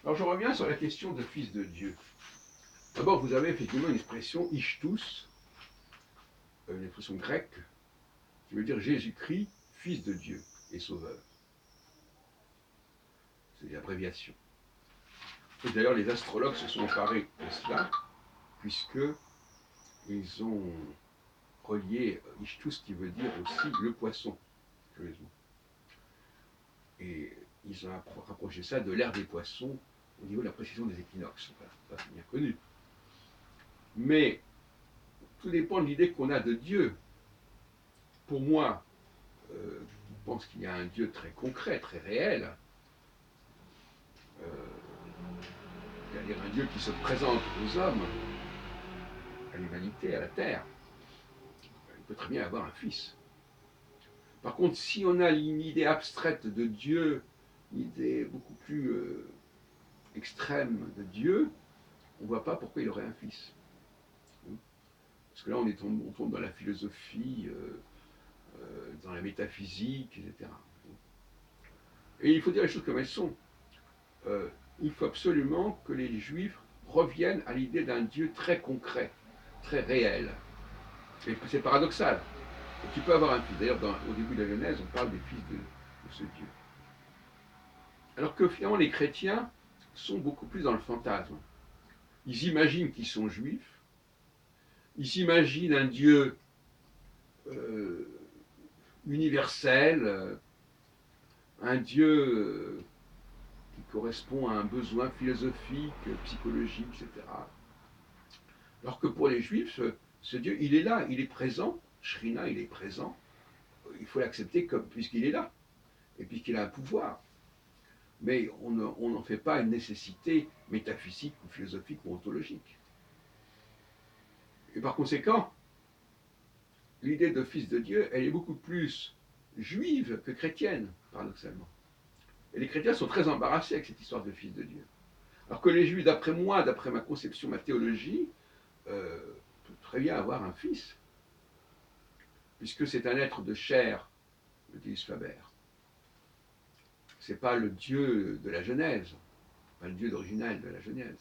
Alors je reviens sur la question de fils de Dieu. D'abord, vous avez effectivement une expression Ichtus, une expression grecque, qui veut dire Jésus-Christ, fils de Dieu et sauveur. C'est l'abréviation. Et d'ailleurs, les astrologues se sont emparés de cela, puisqu'ils ont relié Ichtus, qui veut dire aussi le poisson, curieusement. Et ils ont rapproché ça de l'ère des poissons au niveau de la précision des équinoxes. Voilà, ça c'est bien connu. Mais tout dépend de l'idée qu'on a de Dieu. Pour moi, qui pense qu'il y a un Dieu très concret, très réel, c'est-à-dire un Dieu qui se présente aux hommes, à l'humanité, à la terre, il peut très bien avoir un fils. Par contre, si on a une idée abstraite de Dieu, une idée beaucoup plus extrême de Dieu, on ne voit pas pourquoi il aurait un fils. Parce que là, on tombe dans la philosophie, dans la métaphysique, etc. Et il faut dire les choses comme elles sont. Il faut absolument que les Juifs reviennent à l'idée d'un Dieu très concret, très réel. Et c'est paradoxal. Et tu peux avoir un fils. D'ailleurs, au début de la Genèse, on parle des fils de ce Dieu. Alors que finalement, les chrétiens sont beaucoup plus dans le fantasme. Ils imaginent qu'ils sont juifs. Ils imaginent un Dieu universel, un Dieu qui correspond à un besoin philosophique, psychologique, etc. Alors que pour les Juifs, ce Dieu, il est là, il est présent. Shrina, il est présent. Il faut l'accepter comme puisqu'il est là et puisqu'il a un pouvoir. Mais on n'en fait pas une nécessité métaphysique ou philosophique ou ontologique. Et par conséquent, l'idée de fils de Dieu, elle est beaucoup plus juive que chrétienne, paradoxalement. Et les chrétiens sont très embarrassés avec cette histoire de fils de Dieu. Alors que les juifs, d'après moi, d'après ma conception, ma théologie, peuvent très bien avoir un fils, puisque c'est un être de chair, le dit Faber. C'est pas le Dieu de la Genèse, pas le Dieu original de la Genèse.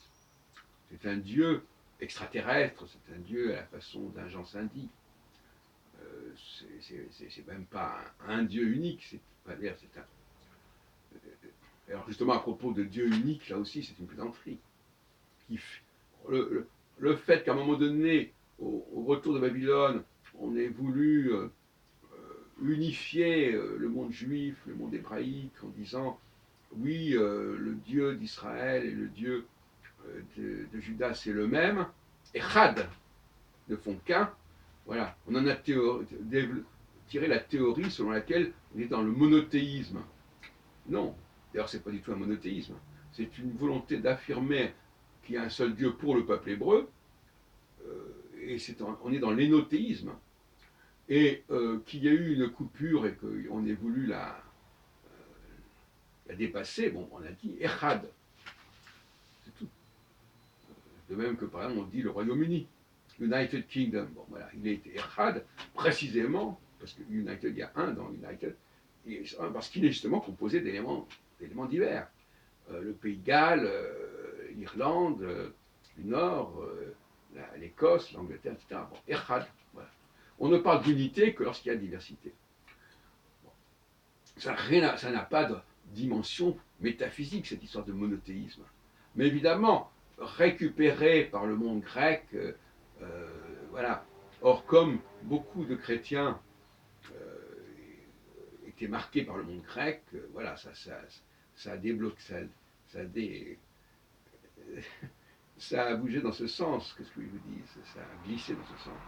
C'est un Dieu extraterrestre, c'est un Dieu à la façon d'un Jean Saint-Di. C'est même pas un Dieu unique, c'est un. Alors justement à propos de Dieu unique, là aussi c'est une plaisanterie. Le fait qu'à un moment donné, au retour de Babylone, on ait voulu unifier le monde juif, le monde hébraïque, en disant oui, le Dieu d'Israël et le Dieu de Judas c'est le même, et Chad ne font qu'un. Voilà, on en a tiré la théorie selon laquelle on est dans le monothéisme. Non, d'ailleurs c'est pas du tout un monothéisme, c'est une volonté d'affirmer qu'il y a un seul Dieu pour le peuple hébreu, et on est dans l'énothéisme, et qu'il y a eu une coupure et qu'on ait voulu la dépasser, bon, on a dit Echad, c'est tout. De même que par exemple on dit le Royaume-Uni, United Kingdom, bon voilà, il a été Echad précisément, parce que United, il y a un dans United, parce qu'il est justement composé d'éléments divers. Le Pays de Galles, l'Irlande du Nord, l'Écosse, l'Angleterre, etc. Bon, Echad, voilà. On ne parle d'unité que lorsqu'il y a diversité. Bon. Ça n'a pas de dimension métaphysique, cette histoire de monothéisme. Mais évidemment, récupéré par le monde grec, voilà. Or, comme beaucoup de chrétiens étaient marqués par le monde grec, voilà, ça a débloqué, ça a bougé dans ce sens, qu'est-ce que je vous dis, ça a glissé dans ce sens.